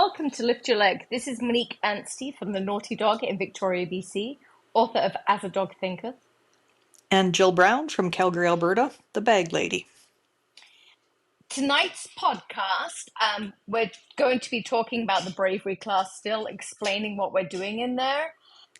Welcome to Lift Your Leg. This is Monique Anstey from the Naughty Dog in Victoria, BC, author of As a Dog Thinketh. And Jill Brown from Calgary, Alberta, the Bag Lady. Tonight's podcast, we're going to be talking about the Bravery class still, explaining what we're doing in there.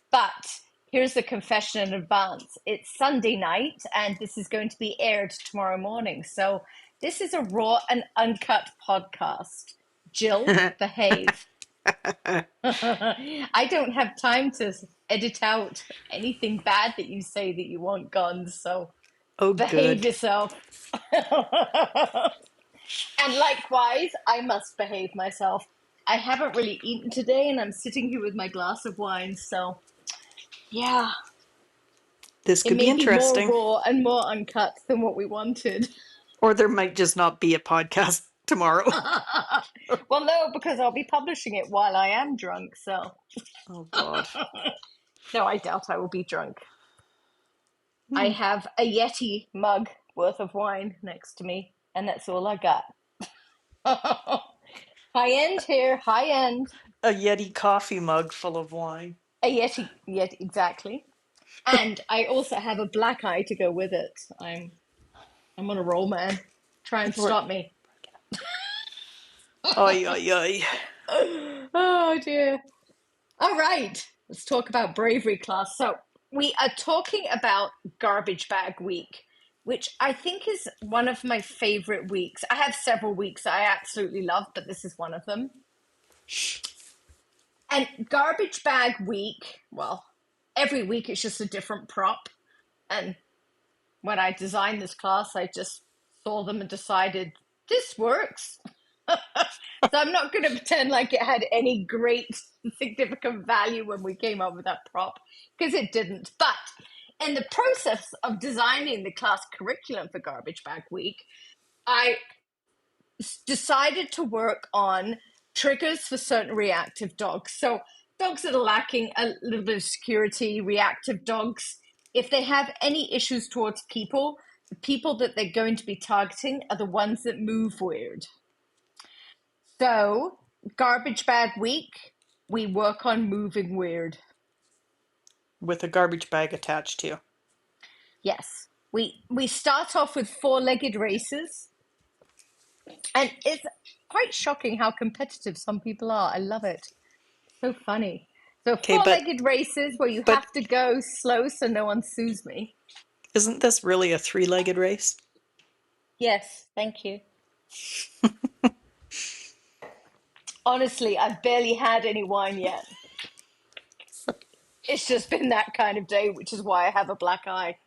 But here's the confession in advance. It's Sunday night, and this is going to be aired tomorrow morning. So this is a raw and uncut podcast. Jill, behave. I don't have time to edit out anything bad that you say that you want gone, so Oh, behave good. yourself. And likewise, I must behave myself. I haven't really eaten today, and I'm sitting here with my glass of wine, so yeah, This it could be may be more interesting. raw and more uncut than what we wanted. Or there might just not be a podcast tomorrow. Well, no, because I'll be publishing it while I am drunk, so. Oh, God. No, I doubt I will be drunk. I have a Yeti mug worth of wine next to me, and that's all I got. High end here, high end. A Yeti coffee mug full of wine. A Yeti, exactly. And I also have a black eye to go with it. I'm on a roll, man. Try and stop me. Oy, oy, oy. Oh dear. All right, let's talk about Bravery class. So we are talking about Garbage Bag Week, which I think is one of my favorite weeks. I have several weeks I absolutely love, but this is one of them. And Garbage Bag Week, well, every week it's just a different prop. And when I designed this class, I just saw them and decided this works. So I'm not going to pretend like it had any great significant value when we came up with that prop, because it didn't. But in the process of designing the class curriculum for Garbage Bag Week, I decided to work on triggers for certain reactive dogs. So dogs that are lacking a little bit of security, reactive dogs, if they have any issues towards people, the people that they're going to be targeting are the ones that move weird. So, Garbage Bag Week, we work on moving weird. With a garbage bag attached to you. Yes. We start off with four-legged races. And it's quite shocking how competitive some people are. I love it. So funny. So Okay, four-legged races where you but have to go slow so no one sues me. isn't this really a three-legged race? Yes, thank you. Honestly, I've barely had any wine yet. It's just been that kind of day, which is why I have a black eye.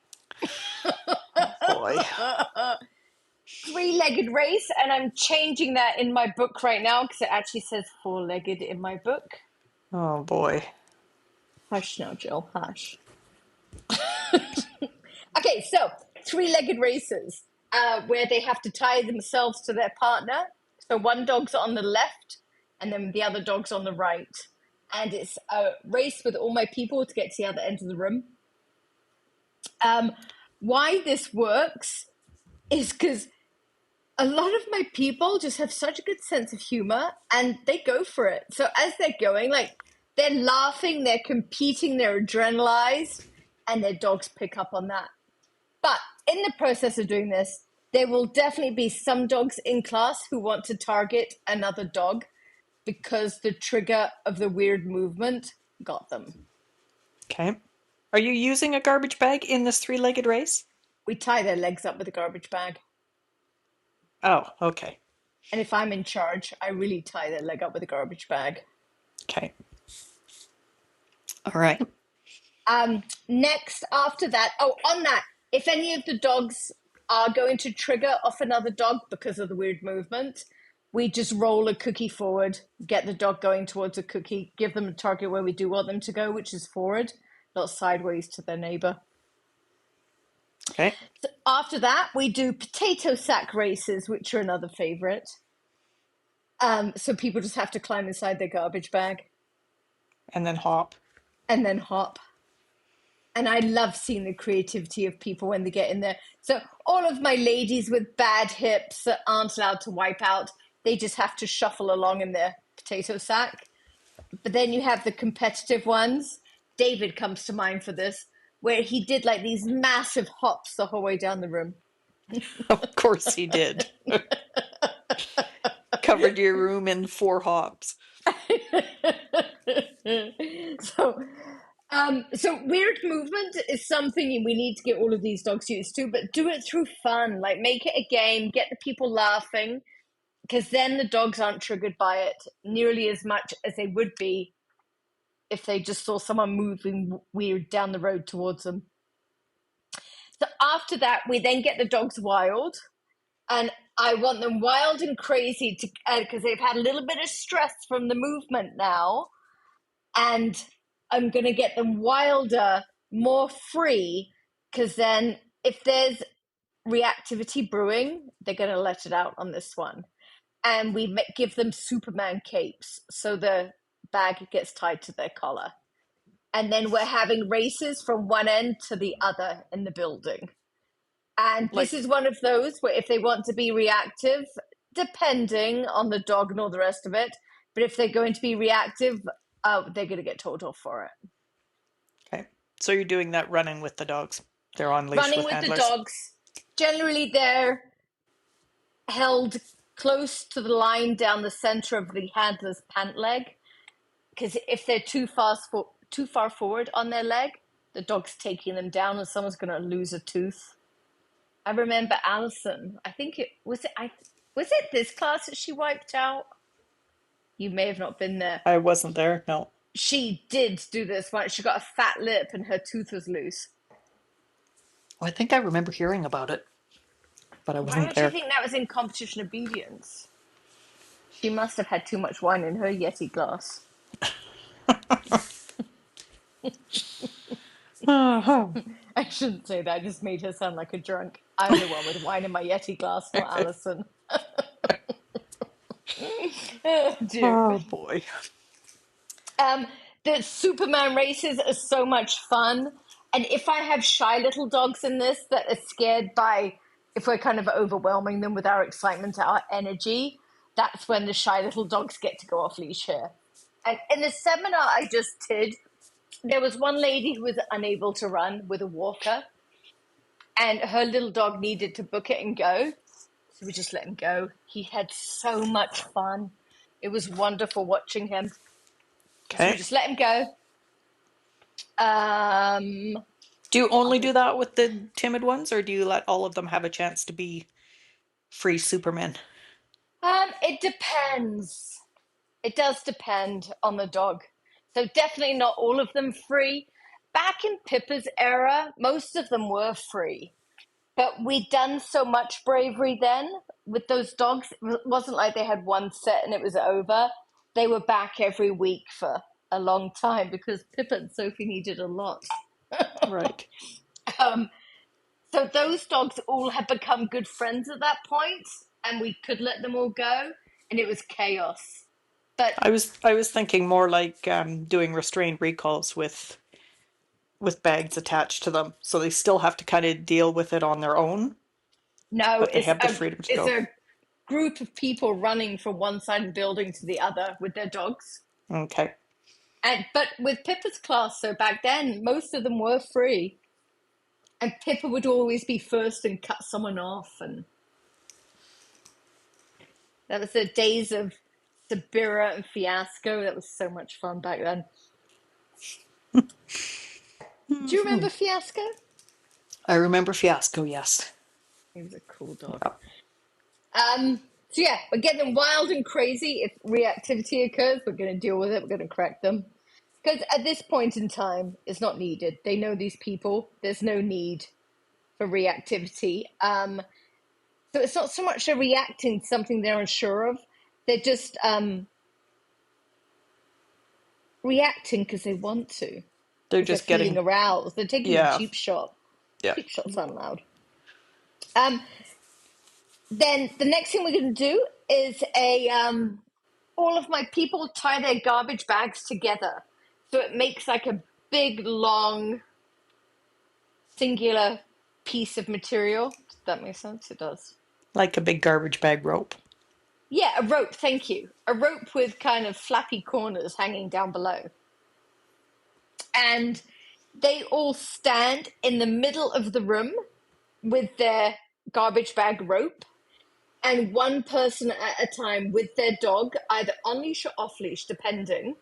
Boy. Three-legged race, and I'm changing that in my book right now because it actually says four-legged in my book. Oh, boy. Hush now, Jill, hush. Okay, so three-legged races where they have to tie themselves to their partner. So one dog's on the left and then the other dog's on the right. And it's a race with all my people to get to the other end of the room. Why this works is because a lot of my people just have such a good sense of humor and they go for it. So as they're going, like, they're laughing, they're competing, they're adrenalized, and their dogs pick up on that. But in the process of doing this, there will definitely be some dogs in class who want to target another dog because the trigger of the weird movement got them. Okay. Are you using a garbage bag in this three-legged race? We tie their legs up with a garbage bag. Oh, okay. And if I'm in charge, I really tie their leg up with a garbage bag. Okay. All right. Next, after that, on that, if any of the dogs are going to trigger off another dog because of the weird movement, we just roll a cookie forward, get the dog going towards a cookie, give them a target where we do want them to go, which is forward, not sideways to their neighbor. Okay. So after that, we do potato sack races, which are another favorite. So people just have to climb inside their garbage bag. And then hop. And then hop. And I love seeing the creativity of people when they get in there. So all of my ladies with bad hips that aren't allowed to wipe out, They just have to shuffle along in their potato sack. But then you have the competitive ones. David comes to mind for this, where he did like these massive hops the whole way down the room. Of course he did. Covered your room in 4 hops. so, so weird movement is something we need to get all of these dogs used to, but do it through fun. Like make it a game, get the people laughing, because then the dogs aren't triggered by it nearly as much as they would be if they just saw someone moving weird down the road towards them. So after that, we then get the dogs wild, and I want them wild and crazy to because they've had a little bit of stress from the movement now, and I'm going to get them wilder, more free, because then if there's reactivity brewing, they're going to let it out on this one. And we give them Superman capes, so the bag gets tied to their collar. And then we're having races from one end to the other in the building. And this Like is one of those where if they want to be reactive, depending on the dog and all the rest of it, but if they're going to be reactive, they're going to get told off for it. okay. So you're doing that running with the dogs. They're on leash Running with with the handlers. dogs, generally they're held close to the line down the center of the handler's pant leg, because if they're too far forward on their leg, the dog's taking them down, and someone's going to lose a tooth. I remember Alison. I think it was it. I was it this class that she wiped out. You may have not been there. I wasn't there. No. She did do this once. She got a fat lip and her tooth was loose. Oh, I think I remember hearing about it, but I Why wasn't would you there. think that was in competition obedience? She must have had too much wine in her Yeti glass. Oh. I shouldn't say that. I just made her sound like a drunk. I'm the one with wine in my Yeti glass, not Alison. Oh, dear. Oh boy. Um, the Superman races are so much fun. And if I have shy little dogs in this that are scared by, if we're kind of overwhelming them with our excitement, our energy, that's when the shy little dogs get to go off leash here. And in the seminar I just did, there was one lady who was unable to run with a walker, and her little dog needed to book it and go. So we just let him go. He had so much fun. It was wonderful watching him. So we Okay. just let him go. Um, Do you what only other? do that with the timid ones, or do you let all of them have a chance to be free Supermen? It depends. It does depend on the dog. So definitely not all of them free. Back in Pippa's era, most of them were free. But we'd done so much bravery then with those dogs. It wasn't like they had one set and it was over. They were back every week for a long time because Pippa and Sophie needed a lot. Right. Um, so those dogs all had become good friends at that point, and we could let them all go, and it was chaos. But I was thinking more like doing restrained recalls with bags attached to them, so they still have to kind of deal with it on their own, no, but they have the freedom to it's go. a group of people running from one side of the building to the other with their dogs. Okay. And but with Pippa's class, so back then, most of them were free, and Pippa would always be first and cut someone off, and that was the days of Sabira and Fiasco. That was so much fun back then. Do you remember Fiasco? I remember Fiasco, yes. He was a cool dog. Yeah. So yeah, we're getting them wild and crazy. If reactivity occurs, we're going to deal with it. We're going to correct them. Because at this point in time, it's not needed. They know these people. There's no need for reactivity. So it's not so much they're reacting to something they're unsure of. They're just reacting because they want to, They're because they're just feeling getting, aroused. They're taking a yeah, cheap shot. yeah. Cheap shots aren't allowed. Um, then the next thing we're going to do is all of my people tie their garbage bags together, so it makes like a big long singular piece of material. Does that make sense? It does. Like a big garbage bag rope. Yeah, a rope, thank you. A rope with kind of flappy corners hanging down below. And they all stand in the middle of the room with their garbage bag rope, and one person at a time with their dog, either on leash or off leash, depending.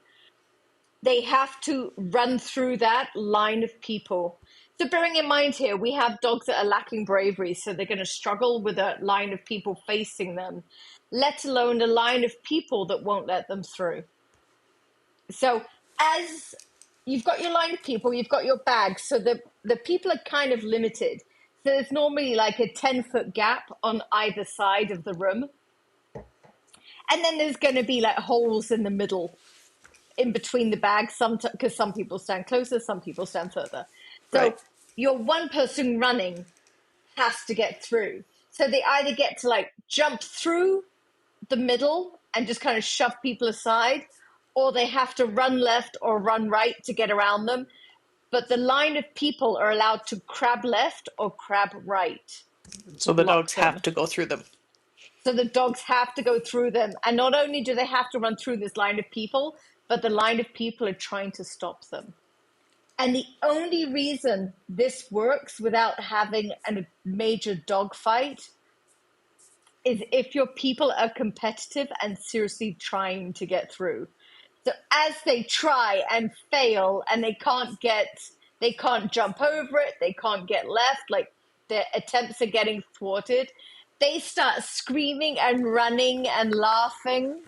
They have to run through that line of people. So, bearing in mind here, we have dogs that are lacking bravery, so they're going to struggle with a line of people facing them, let alone a line of people that won't let them through. So, as you've got your line of people, you've got your bags, so the people are kind of limited. So, there's normally like a 10-foot gap on either side of the room. And then there's going to be like holes in the middle in between the bags, because some people stand closer, some people stand further. Right. So your one person running has to get through. So they either get to like jump through the middle and just kind of shove people aside, or they have to run left or run right to get around them. But the line of people are allowed to crab left or crab right to So the block dogs them. have to go through them. So the dogs have to go through them. And not only do they have to run through this line of people, but the line of people are trying to stop them. And the only reason this works without having a major dog fight is if your people are competitive and seriously trying to get through. So as they try and fail and they can't jump over it, they can't get left, like their attempts are getting thwarted, they start screaming and running and laughing.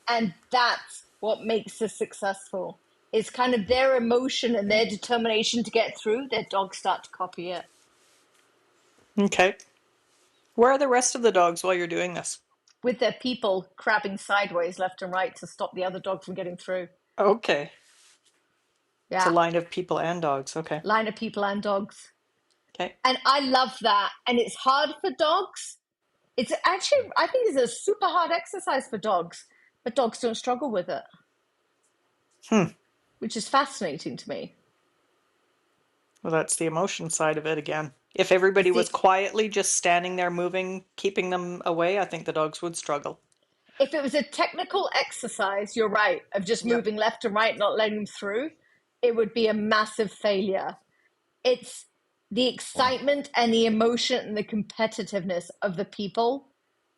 And that's what makes us successful. It's kind of their emotion and their determination to get through. Their dogs start to copy it Okay. Where are the rest of the dogs while you're doing this? with their people crabbing sideways left and right to stop the other dog from getting through. Okay. It's a Yeah, line of people and dogs. Okay. line of people and dogs. Okay. And I love that. And it's hard for dogs. It's actually, I think it's a super hard exercise for dogs, but dogs don't struggle with it, Hmm. which is fascinating to me. Well, that's the emotion side of it again. If everybody It's was the quietly just standing there moving, keeping them away, I think the dogs would struggle. If it was a technical exercise, you're right, of just Yep. moving left and right, not letting them through, it would be a massive failure. It's the excitement and the emotion and the competitiveness of the people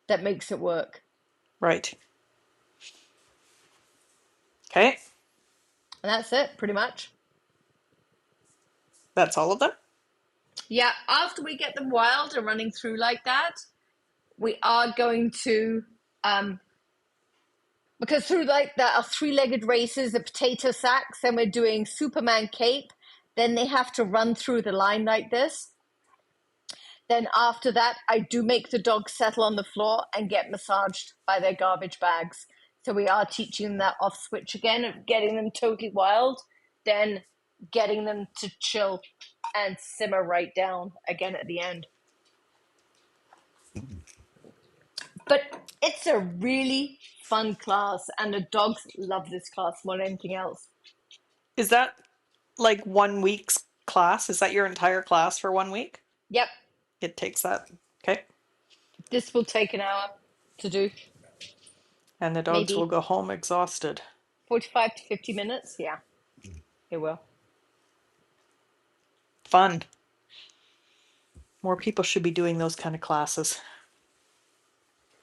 that makes it work. Right. Okay. And that's it, pretty much. That's all of them? Yeah, after we get them wild and running through like that, we are going to because through like the three-legged races, the potato sacks, then we're doing Superman cape. Then they have to run through the line like this. Then after that, I do make the dogs settle on the floor and get massaged by their garbage bags. So we are teaching them that off switch again of getting them totally wild, then getting them to chill and simmer right down again at the end. But it's a really fun class, and the dogs love this class more than anything else. Is that like 1 week's class? Is that your entire class for 1 week? Yep, It takes that. Okay. this will take an hour to do, And the dogs will maybe go home exhausted. 45 to 50 minutes. Yeah, it will. Fun. More people should be doing those kind of classes.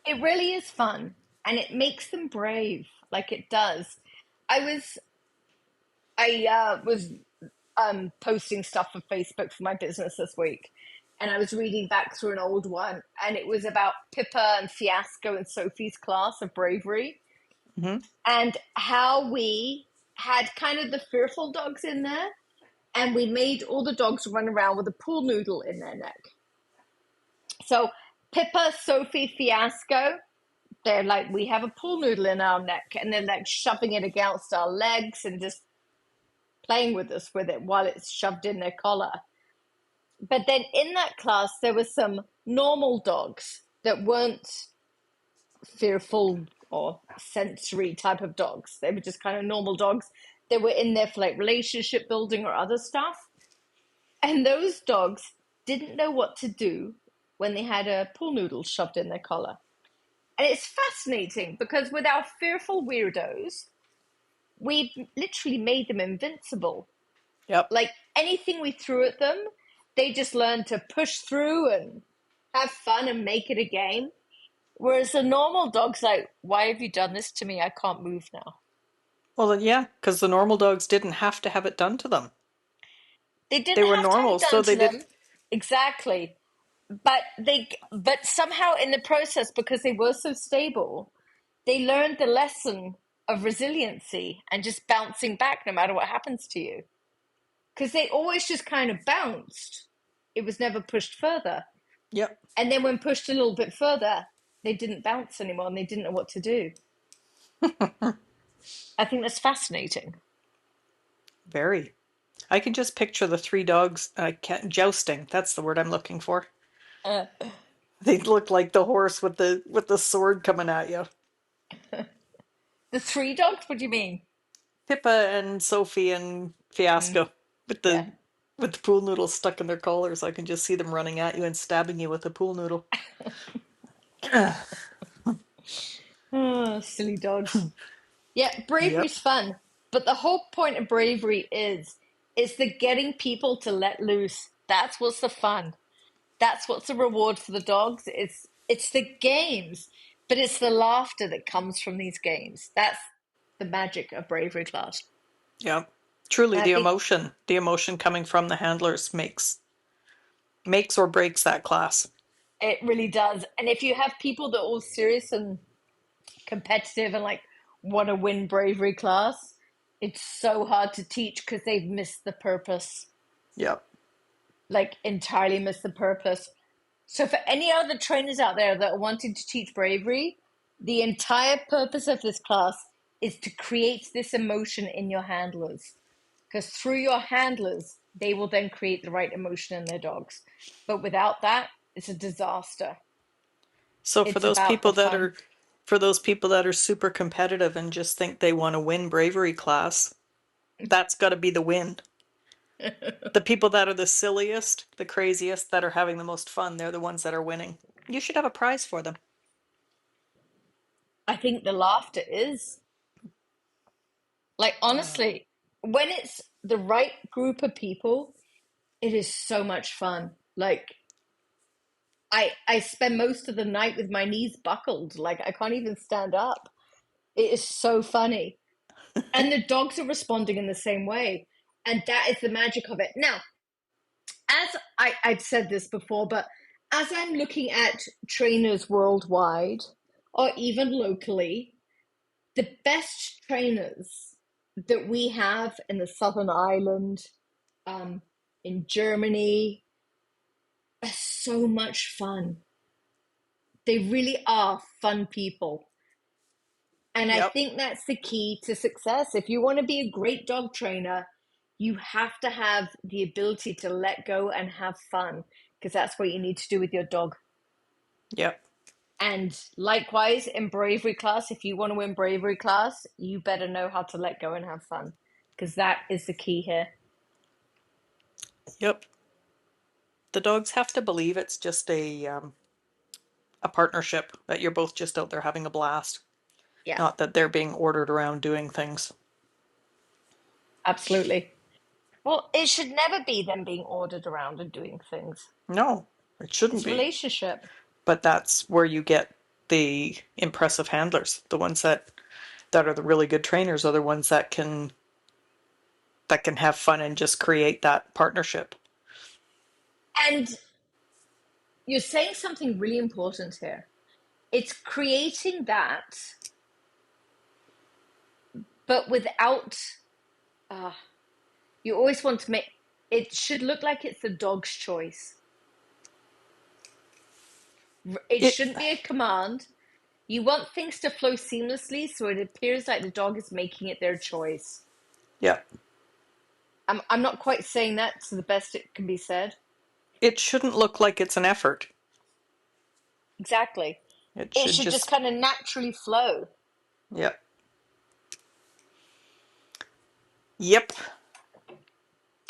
It really is fun, and it makes them brave, like it does. I was I was posting stuff for Facebook for my business this week, and I was reading back through an old one, and it was about Pippa and Fiasco and Sophie's class of Bravery, Hmm. and how we had kind of the fearful dogs in there, and we made all the dogs run around with a pool noodle in their neck. So Pippa, Sophie, Fiasco, they're like, we have a pool noodle in our neck, and they're like shoving it against our legs and just playing with us with it while it's shoved in their collar. But then in that class, there were some normal dogs that weren't fearful or sensory type of dogs. They were just kind of normal dogs. They were in there for like relationship building or other stuff. And those dogs didn't know what to do when they had a pool noodle shoved in their collar. And it's fascinating because with our fearful weirdos, we've literally made them invincible. Yep. Like anything we threw at them, they just learned to push through and have fun and make it a game. Whereas the normal dog's like, why have you done this to me? I can't move now. Well, then, yeah, because the normal dogs didn't have to have it done to them. They They didn't were have to have normal, it so done they to did. them. Exactly. But somehow in the process, because they were so stable, they learned the lesson of resiliency and just bouncing back no matter what happens to you. Because they always just kind of bounced. It was never pushed further. Yep. And then when pushed a little bit further, they didn't bounce anymore and they didn't know what to do. I think that's fascinating. Very. I can just picture the three dogs jousting. That's the word I'm looking for. Uh, They look like the horse with the sword coming at you. the three dogs? What do you mean? Pippa and Sophie and Mm, Fiasco with yeah. the pool noodles stuck in their collars. I can just see them running at you and stabbing you with a pool noodle. Oh, silly dogs. Yeah, Yep. bravery's fun, but the whole point of bravery is the getting people to let loose. That's what's the fun. That's what's the reward for the dogs. It's the games, but it's the laughter that comes from these games. That's the magic of bravery class. Yep. Truly, And I think the emotion coming from the handlers makes or breaks that class. it really does. And if you have people that are all serious and competitive and like want to win bravery class, it's so hard to teach because they've missed the purpose, Yep. like entirely missed the purpose. So, for any other trainers out there that are wanting to teach bravery, the entire purpose of this class is to create this emotion in your handlers. Because through your handlers, they will then create the right emotion in their dogs. But without that, it's a disaster. So It's about the fun. for those people that are super competitive and just think they want to win bravery class, that's got to be the win. The people that are the silliest, the craziest, that are having the most fun, they're the ones that are winning. You should have a prize for them. I think the laughter is like, honestly, when it's the right group of people, it is so much fun. Like, I spend most of the night with my knees buckled. Like I can't even stand up. It is so funny. And the dogs are responding in the same way. And that is the magic of it. Now, as I've said this before, but as I'm looking at trainers worldwide or even locally, the best trainers that we have in the Southern Island, um, in Germany, are so much fun. They really are fun people. And I Yep. think that's the key to success. If you want to be a great dog trainer, you have to have the ability to let go and have fun because that's what you need to do with your dog. Yep. And likewise, in bravery class, if you want to win bravery class, you better know how to let go and have fun because that is the key here. Yep. The dogs have to believe it's just a partnership, that you're both just out there having a blast, Yeah, not that they're being ordered around doing things. absolutely. Well, it should never be them being ordered around and doing things. No, it shouldn't It's a be. relationship. But that's where you get the impressive handlers. The ones that are the really good trainers are the ones that can have fun and just create that partnership. And you're saying something really important here. It's creating that, but without, uh, you always want to make it should look like it's the dog's choice. It It shouldn't be a command. You want things to flow seamlessly so it appears like the dog is making it their choice. yeah. I'm not quite saying that to the best it can be said. It shouldn't look like it's an effort. Exactly. It It should should just just kind of naturally flow. yeah. Yep.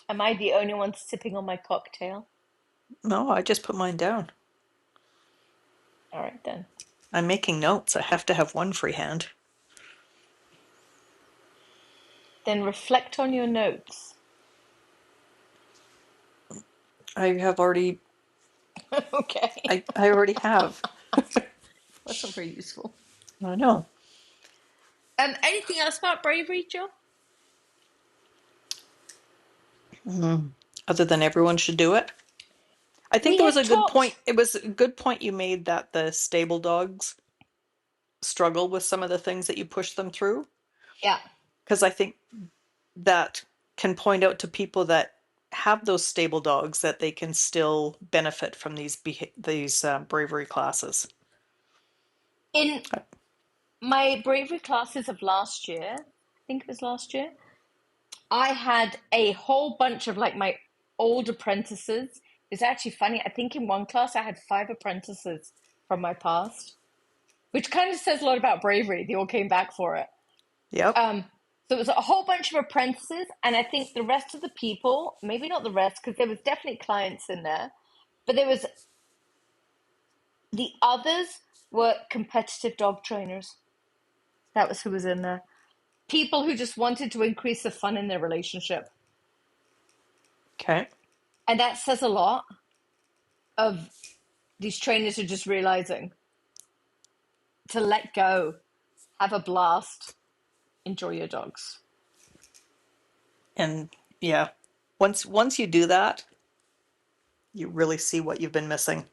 Am I the only one sipping on my cocktail? No, I just put mine down. All right, then. I'm making notes. I have to have one free hand. Then reflect on your notes. I have already. Okay. I already have. That's not very useful. I know. Anything else about bravery, Joe? Other than everyone should do it. I think We there was had a good point. talked. It was a good point you made that the stable dogs struggle with some of the things that you push them through. Yeah. Because I think that can point out to people that have those stable dogs that they can still benefit from these bravery classes. In my bravery classes of last year, I think it was last year, I had a whole bunch of like my old apprentices. It's actually funny. I think in one class I had 5 apprentices from my past, which kind of says a lot about bravery. They all came back for it. Yep. Um, so it was a whole bunch of apprentices, and I think the rest of the people, maybe not the rest, because there was definitely clients in there, but there was the others were competitive dog trainers. That was who was in there. People who just wanted to increase the fun in their relationship. Okay. And that says a lot of these trainers are just realizing to let go, have a blast, enjoy your dogs. And yeah, once you do that, you really see what you've been missing.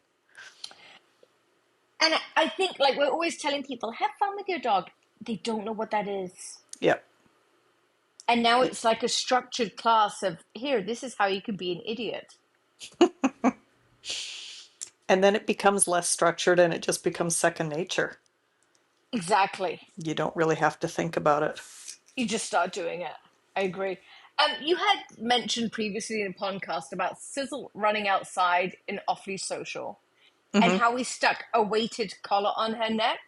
And I think, like, we're always telling people, have fun with your dog. They don't know what that is. Yep. And now it's like a structured class of, here, this is how you can be an idiot. And then it becomes less structured and it just becomes second nature. Exactly. You don't really have to think about it. You just start doing it. I agree. You had mentioned previously in a podcast about Sizzle running outside in Awfully Social and Mm-hmm. how we stuck a weighted collar on her neck.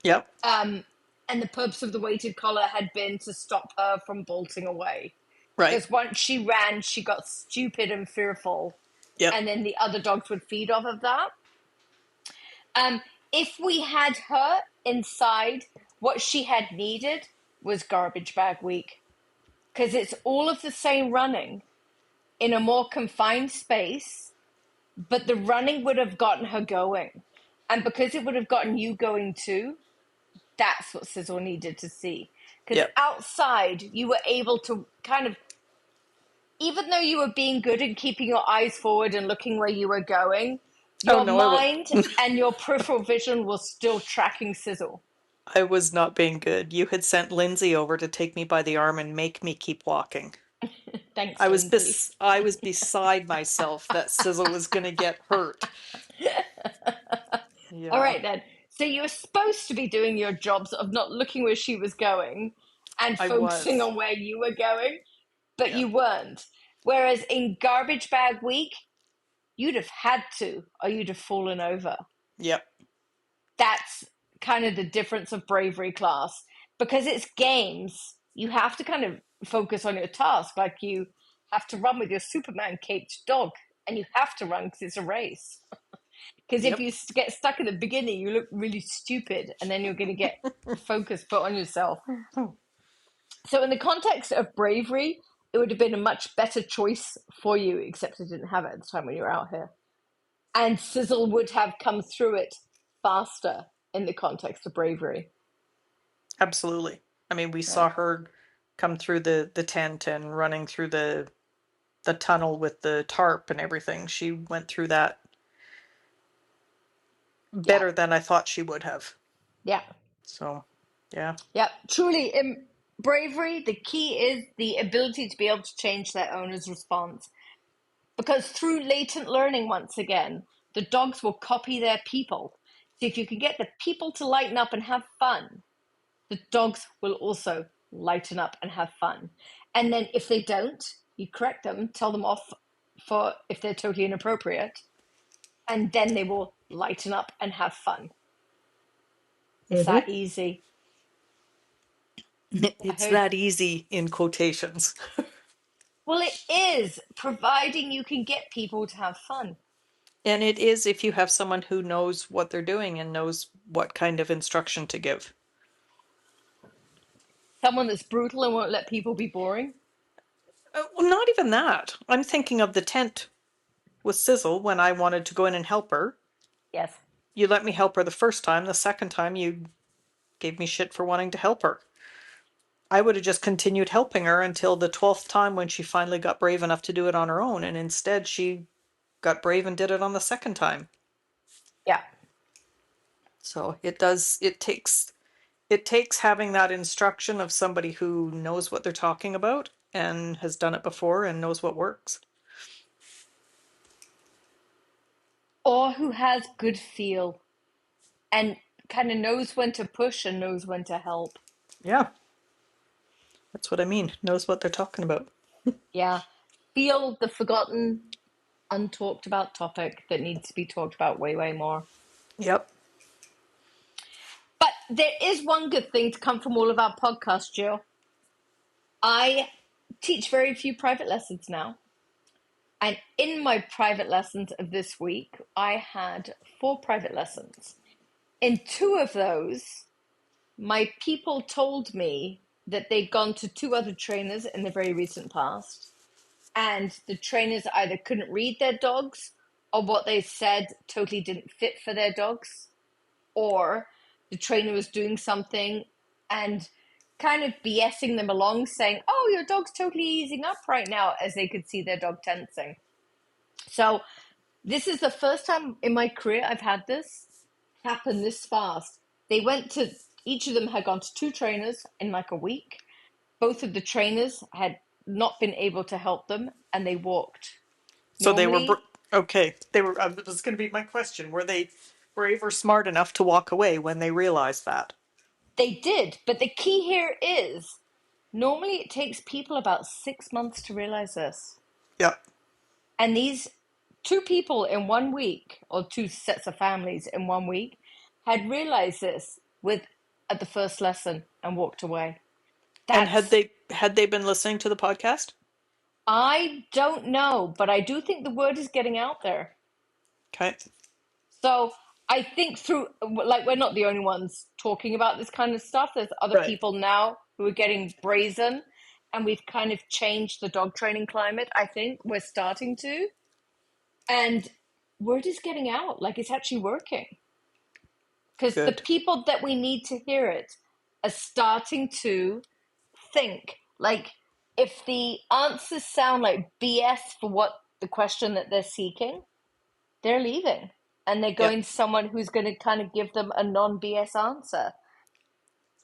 Yep. Um, and the purpose of the weighted collar had been to stop her from bolting away. Right. Because once she ran, she got stupid and fearful, Yep. and then the other dogs would feed off of that. Um, if we had her inside, what she had needed was garbage bag week. Because it's all of the same running in a more confined space, but the running would have gotten her going. And because it would have gotten you going too, that's what Sizzle needed to see. Because Yep. outside, you were able to kind of, even though you were being good and keeping your eyes forward and looking where you were going, Oh your no, I was mind and your peripheral vision was still tracking Sizzle. I was not being good. You had sent Lindsay over to take me by the arm and make me keep walking. Thanks, Lindsay. I was beside myself that Sizzle was going to get hurt. All Yeah, right, then. So you were supposed to be doing your jobs of not looking where she was going and I focusing was. on where you were going, but Yeah. you weren't. Whereas in garbage bag week, you'd have had to, or you'd have fallen over. Yep. That's kind of the difference of bravery class. Because it's games, you have to kind of focus on your task. Like you have to run with your Superman caped dog, and you have to run because it's a race. Because if Yep. you get stuck in the beginning, you look really stupid, and then you're going to get focus put on yourself. So, in the context of bravery, it would have been a much better choice for you, except I didn't have it at the time when you were out here. And Sizzle would have come through it faster in the context of bravery. Absolutely. I mean, we Yeah. saw her come through the tent and running through the tunnel with the tarp and everything. She went through that Yeah. better than I thought she would have. Yeah. So, yeah. Yeah. Truly, in bravery, the key is the ability to be able to change their owner's response. Because through latent learning, once again, the dogs will copy their people. So if you can get the people to lighten up and have fun, the dogs will also lighten up and have fun. And then if they don't, you correct them, tell them off for if they're totally inappropriate, and then they will lighten up and have fun. It's Mm-hmm. that easy. I It's heard, that easy in quotations. well, it is, providing you can get people to have fun. And it is if you have someone who knows what they're doing and knows what kind of instruction to give. Someone that's brutal and won't let people be boring. Well, not even that. I'm thinking of the tent with Sizzle when I wanted to go in and help her. Yes. You let me help her the first time. The second time, you gave me shit for wanting to help her. I would have just continued helping her until the 12th time when she finally got brave enough to do it on her own. And instead, she got brave and did it on the second time. Yeah. So it takes having that instruction of somebody who knows what they're talking about and has done it before and knows what works. Or who has good feel and kind of knows when to push and knows when to help. Yeah, that's what I mean. Knows what they're talking about. Yeah. Feel the forgotten, untalked about topic that needs to be talked about way, way more. Yep. But there is one good thing to come from all of our podcasts, Jill. I teach very few private lessons now. And in my private lessons of this week, I had 4 private lessons. In 2 of those, my people told me that they'd gone to 2 other trainers in the very recent past, and the trainers either couldn't read their dogs, or what they said totally didn't fit for their dogs, or the trainer was doing something and kind of BSing them along, saying, "Oh, your dog's totally easing up right now," as they could see their dog tensing. So this is the first time in my career I've had this happen this fast. They went to Each of them had gone to 2 trainers in like a week. Both of the trainers had not been able to help them, and they walked. So they were Normally, okay. They were. This is going to be my question. Were they brave or smart enough to walk away when they realized that? they did, but the key here is normally it takes people about 6 months to realize this. Yep. And these 2 people in one week, or 2 sets of families in one week, had realized this with at the first lesson and walked away. And had That's they been listening to the podcast? I don't know, but I do think the word is getting out there. Okay. So I think through, like, we're not the only ones talking about this kind of stuff. There's other Right. people now who are getting brazen, and we've kind of changed the dog training climate. I think we're starting to, and word is getting out. Like, it's actually working because the Good. people that we need to hear it are starting to think. Like, if the answers sound like BS for what the question that they're seeking, they're leaving and they're Yep. going to someone who's going to kind of give them a non BS answer.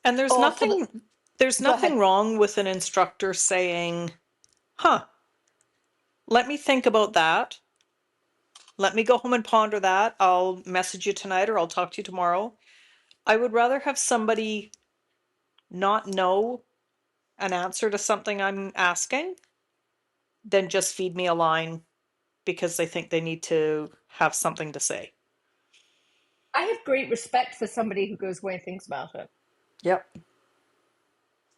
And there's Or for the, nothing there's Go nothing ahead. wrong with an instructor saying, "Huh, let me think about that. Let me go home and ponder that. I'll message you tonight or I'll talk to you tomorrow." I would rather have somebody not know an answer to something I'm asking than just feed me a line because they think they need to have something to say. I have great respect for somebody who goes away and thinks about it. Yep.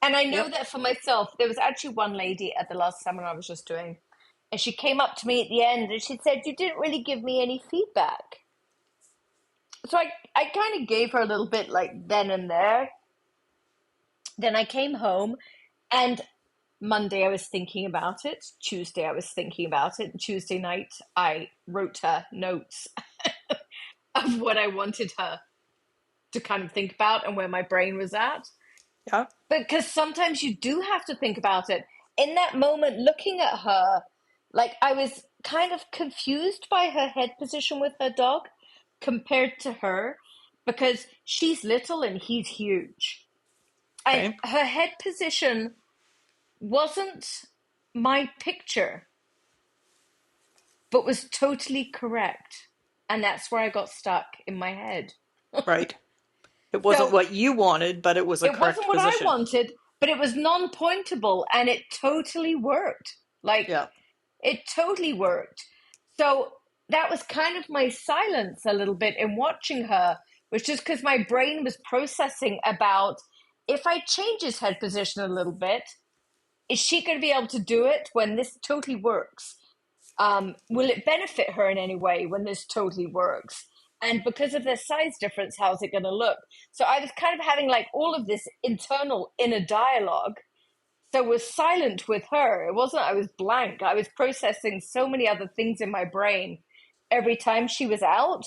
And I know Yep. that for myself. There was actually one lady at the last seminar I was just doing, and she came up to me at the end and she said, "You didn't really give me any feedback." So I kind of gave her a little bit like then and there. Then I came home, and Monday I was thinking about it. Tuesday I was thinking about it. And Tuesday night I wrote her notes of what I wanted her to kind of think about and where my brain was at. Yeah. Because sometimes you do have to think about it. In that moment, looking at her, like, I was kind of confused by her head position with her dog compared to her, because she's little and he's huge. And Okay. her head position wasn't my picture, but was totally correct. And that's where I got stuck in my head. Right. It wasn't So what you wanted, but it was a it wasn't correct what I position. wanted, but it was non pointable and it totally worked. Like, Yeah. it totally worked. So that was kind of my silence a little bit in watching her, was just because my brain was processing about, if I change his head position a little bit, is she going to be able to do it when this totally works? Will it benefit her in any way when this totally works? And because of their size difference, how's it going to look? So I was kind of having like all of this internal inner dialogue. So was silent with her. It wasn't, I was blank. I was processing so many other things in my brain every time she was out.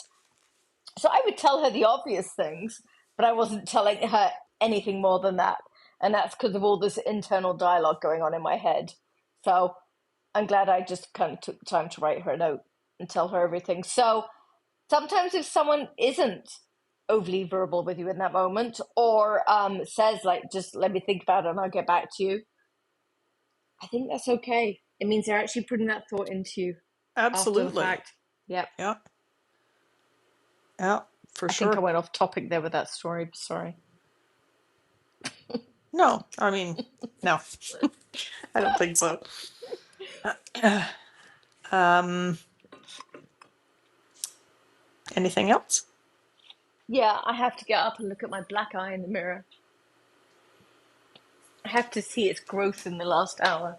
So I would tell her the obvious things, but I wasn't telling her anything more than that. And that's because of all this internal dialogue going on in my head. So I'm glad I just kind of took time to write her a note and tell her everything. So sometimes if someone isn't overly verbal with you in that moment, or says like, just let me think about it and I'll get back to you, I think that's okay. It means they're actually putting that thought into you after the Absolutely. fact. Yep. Yeah. Yeah, for I think I sure. went off topic there with that story. Sorry. No, I mean, no, I don't think so. Um, anything else? Yeah, I have to get up and look at my black eye in the mirror. I have to see its growth in the last hour.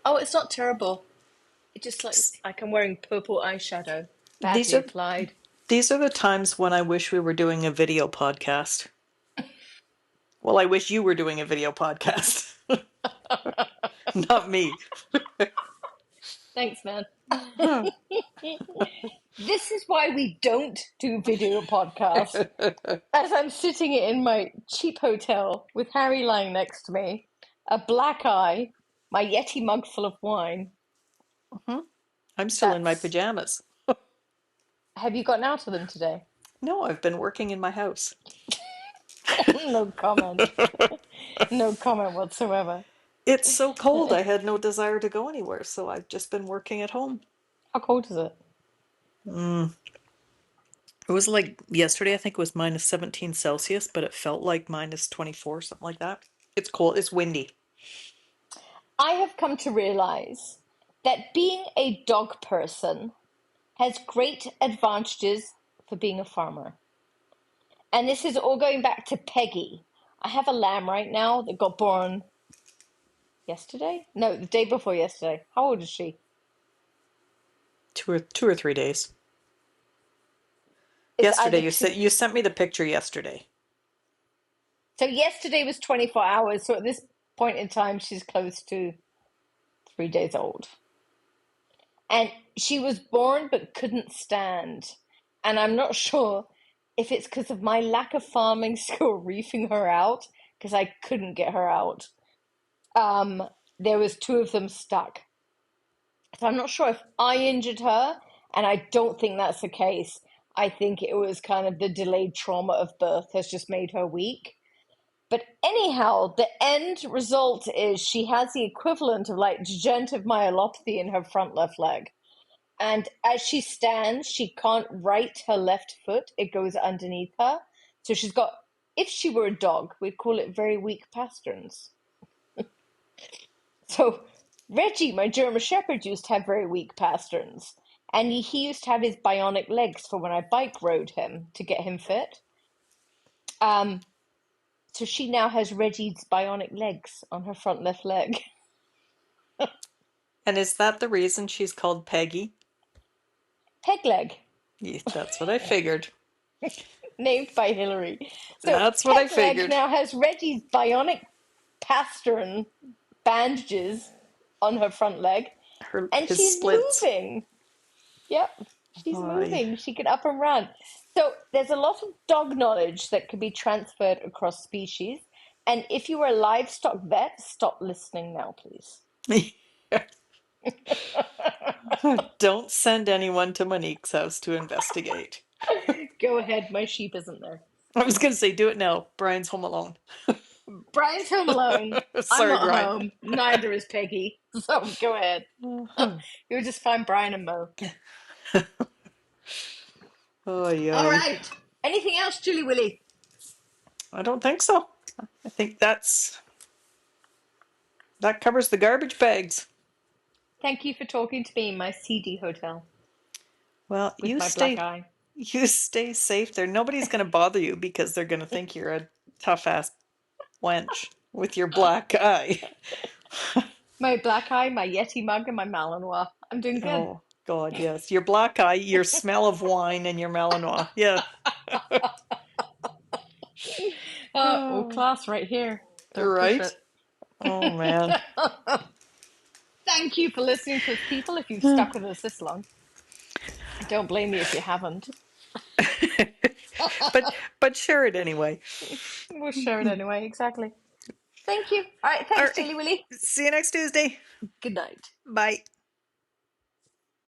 Oh, it's not terrible. It just like I'm wearing purple eyeshadow, These badly are applied. these are the times when I wish we were doing a video podcast. Well, I wish you were doing a video podcast, not me. Thanks, man. This is why we don't do video podcasts. As I'm sitting in my cheap hotel with Harry lying next to me, a black eye, my Yeti mug full of wine. I'm still in my That's. pajamas. Have you gotten out of them today? No, I've been working in my house. No comment. No comment whatsoever. It's so cold, I had no desire to go anywhere, so I've just been working at home. How cold is it? Mm. It was like yesterday, I think it was minus 17 Celsius, but it felt like minus 24, something like that. It's cold, it's windy. I have come to realize that being a dog person has great advantages for being a farmer. And this is all going back to Peggy. I have a lamb right now that got born yesterday? No, the day before yesterday. How old is she? 2 or 3 days. It's Yesterday, either you two. said you sent me the picture yesterday. So yesterday was 24 hours. So at this point in time, she's close to 3 days old. And she was born but couldn't stand. And I'm not sure if it's because of my lack of farming skill reefing her out, because I couldn't get her out. Um, there was two of them stuck. So I'm not sure if I injured her, and I don't think that's the case. I think it was kind of the delayed trauma of birth has just made her weak. But anyhow, the end result is she has the equivalent of like degenerative myelopathy in her front left leg. And as she stands, she can't right her left foot. It goes underneath her. So she's got, if she were a dog, we'd call it very weak pasterns. So Reggie, my German Shepherd, used to have very weak pasterns. And he used to have his bionic legs for when I bike rode him to get him fit. Um, so she now has Reggie's bionic legs on her front left leg. And is that the reason she's called Peggy? Peg leg, Yeah, that's what I figured. named by Hillary. So That's what I Peg leg figured. now has Reggie's bionic pastern bandages on her front leg, and His she's splits. moving. Yep, she's Aye. moving. She can up and run. So there's a lot of dog knowledge that can be transferred across species. And if you are a livestock vet, stop listening now, please. Don't send anyone to Monique's house to investigate. Go ahead, my sheep isn't there. I was going to say, do it now. Brian's home alone. Brian's home alone. I'm Sorry, not Brian. home. Neither is Peggy. So go ahead. You'll just find Brian and Mo. Oy, All oy. right. Anything else, Julie Willie? I don't think so. I think that covers the garbage bags. Thank you for talking to me in my CD hotel Well, with my black eye. you stay safe there. Nobody's going to bother you because they're going to think you're a tough ass wench with your black eye. My black eye, my Yeti mug, and my Malinois. I'm doing good. Oh, God, yes. Your black eye, your smell of wine, and your Malinois. Yeah. Oh, Oh, class right here. Don't push right? it. Oh, man. Thank you for listening to us, people, if you've stuck with us this long. Don't blame me if you haven't. but but share it anyway. We'll share it anyway, exactly. Thank you. All right, All thanks, right. Chili Willy. See you next Tuesday. Good night. Bye.